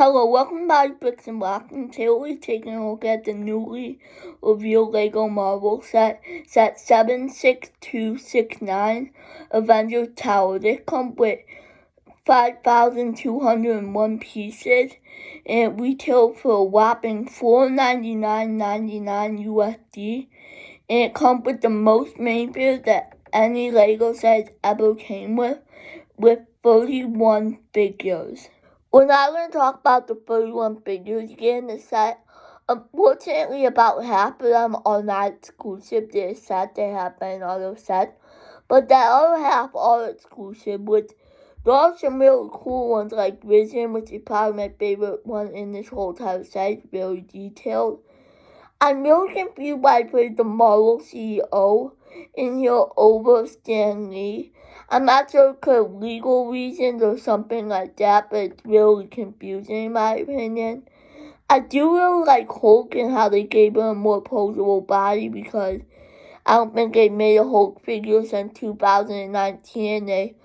Hello, welcome back to Bricks and Blocks, and today we're taking a look at the newly revealed LEGO Marvel set 76269 Avengers Tower. This comes with 5,201 pieces, and it retails for a whopping $499.99 USD, and it comes with the most minifigures that any LEGO set ever came with 31 figures. We're now going to talk about the 31 figures you get in the set. Unfortunately, about half of them are not exclusive to this set. They have been other sets. But the other half are exclusive, which there are some really cool ones like Vision, which is probably my favorite one in this whole entire set. It's very detailed. I'm really confused why I put the Marvel CEO in here over Stan Lee. I'm not sure because of legal reasons or something like that, but it's really confusing in my opinion. I do really like Hulk and how they gave him a more posable body because I don't think they made a Hulk figure since 2019. They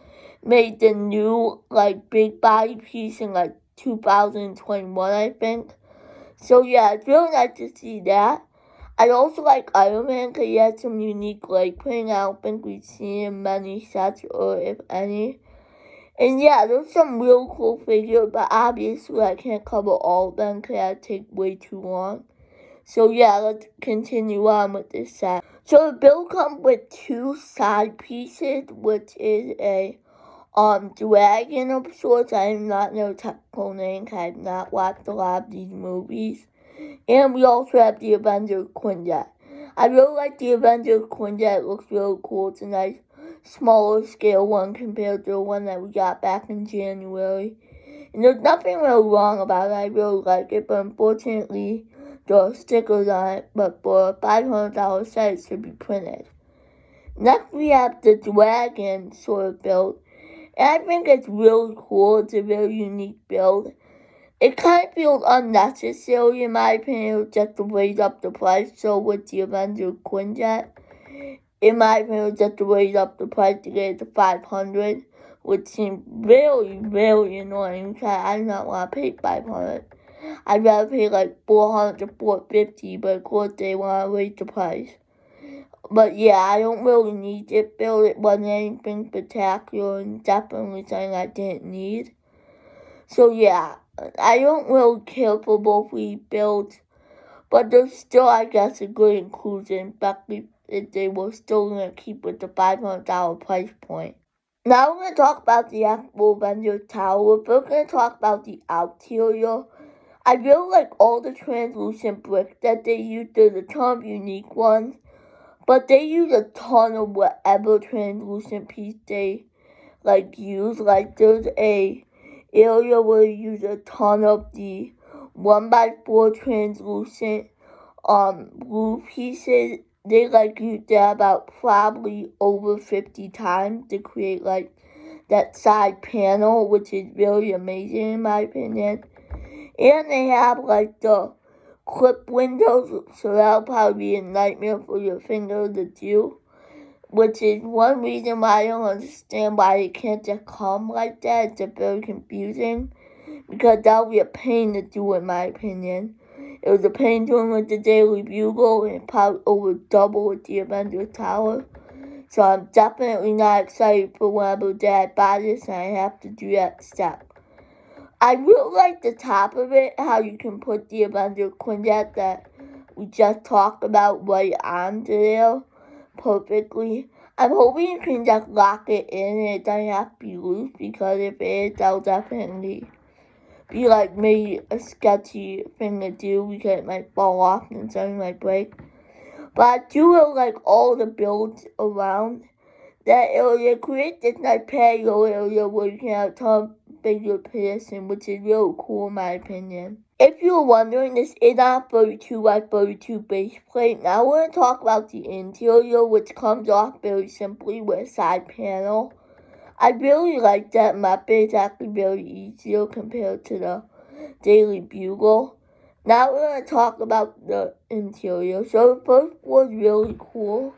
made the new big body piece in 2021, I think. So yeah, it's really nice to see that. I also like Iron Man because he has some unique leg printing. I don't think we've seen in many sets or if any. And yeah, there's some real cool figures, but obviously I can't cover all of them because that'd take way too long. So yeah, let's continue on with this set. So the build comes with two side pieces, which is a dragon of sorts. I am not know technical name because I have not watched a lot of these movies. And we also have the Avengers Quinjet. I really like the Avengers Quinjet. It looks really cool. It's a nice, smaller scale one compared to the one that we got back in January. And there's nothing really wrong about it. I really like it, but unfortunately, there are stickers on it. But for a $500 set, it should be printed. Next, we have the dragon sort of build. And I think it's really cool. It's a very unique build. It kind of feels unnecessary in my opinion just to raise up the price. So with the Avengers Quinjet, in my opinion, just to raise up the price to get it to $500, which seems very, very annoying because I do not want to pay $500. I'd rather pay $400 to $450, but of course they want to raise the price. But yeah, I don't really need it build. It wasn't anything spectacular and definitely something I didn't need. So yeah, I don't really care for both these builds, but there's still, I guess, a good inclusion, especially if they were still going to keep with the $500 price point. Now we're going to talk about the actual Avengers Tower. We're first going to talk about the exterior. I really like all the translucent bricks that they use. There's a ton of unique ones, but they use a ton of whatever translucent piece they use. There's a area where you use a ton of the 1x4 translucent blue pieces. They use that about probably over 50 times to create that side panel, which is really amazing in my opinion. And they have the clip windows, so that'll probably be a nightmare for your finger to do. Which is one reason why I don't understand why it can't just come like that. It's just very confusing. Because that would be a pain to do in my opinion. It was a pain doing with the Daily Bugle and probably over double with the Avengers Tower. So I'm definitely not excited for whenever Dad buys this and I have to do that step. I really like the top of it, how you can put the Avengers Quinjet that we just talked about right onto there perfectly. I'm hoping you can just lock it in and it doesn't have to be loose, because if it is, that'll definitely be maybe a sketchy thing to do because it might fall off and something might break. But I do really like all the builds around that area. Create this nice patio area where you can have a ton of bigger position, which is really cool in my opinion. If you're wondering, this is on 32x32 base plate. Now we're going to talk about the interior, which comes off very simply with a side panel. I really like that method. It's actually very easier compared to the Daily Bugle. Now we're going to talk about the interior. So the first floor is really cool.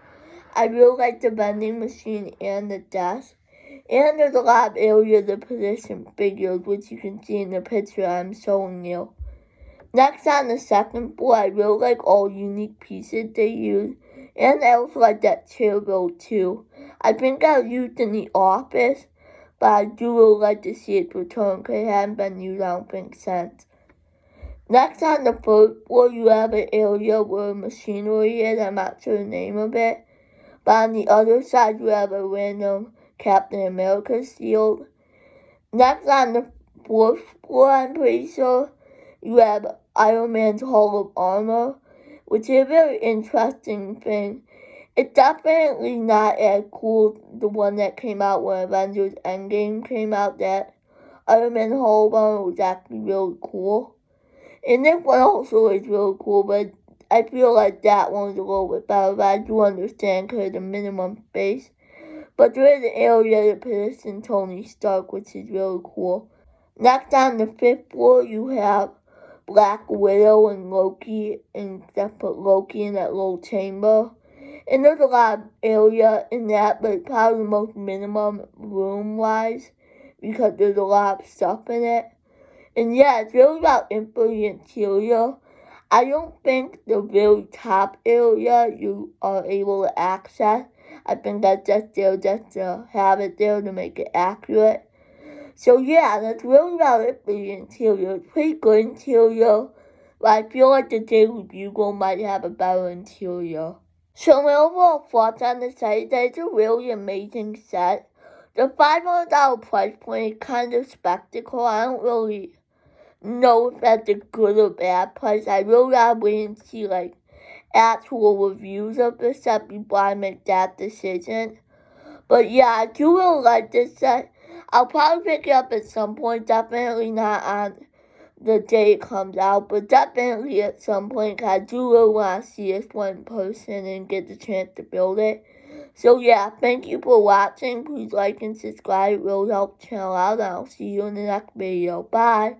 I really like the vending machine and the desk. And there's a lot of areas of position figures, which you can see in the picture I'm showing you. Next, on the second floor, I really like all unique pieces they use. And I also like that chair build too. I think I used in the office, but I do really like to see it return because it hasn't been used, I don't think, since. Next, on the third floor, you have an area where machinery is. I'm not sure the name of it. But on the other side, you have a random Captain America shield. Next, on the fourth floor, I'm pretty sure, you have Iron Man's Hall of Armor, which is a very interesting thing. It's definitely not as cool as the one that came out when Avengers Endgame came out. That Iron Man's Hall of Armor was actually really cool. And this one also is really cool, but I feel like that one's a little bit better, but I do understand because of the minimum space. But there is an area that positions Tony Stark, which is really cool. Next, on the fifth floor, you have Black Widow and Loki, and that put Loki in that little chamber. And there's a lot of area in that, but it's probably the most minimum room-wise, because there's a lot of stuff in it. And yeah, it's really about the interior. I don't think the very top area you are able to access. I think that's just there just to have it there to make it accurate. So yeah, that's really about it for the interior. It's pretty good interior, but I feel like the Daily Bugle might have a better interior. So my overall thoughts on the set is that it's a really amazing set. The $500 price point is kind of spectacle. I don't really know if that's a good or bad price. I really gotta wait and see like actual reviews of the set before I make that decision. But yeah, I do really like this set. I'll probably pick it up at some point. Definitely not on the day it comes out, but definitely at some point. Cause I do really want to see this one in person and get the chance to build it. So yeah, thank you for watching. Please like and subscribe. It really helps the channel out. And I'll see you in the next video. Bye.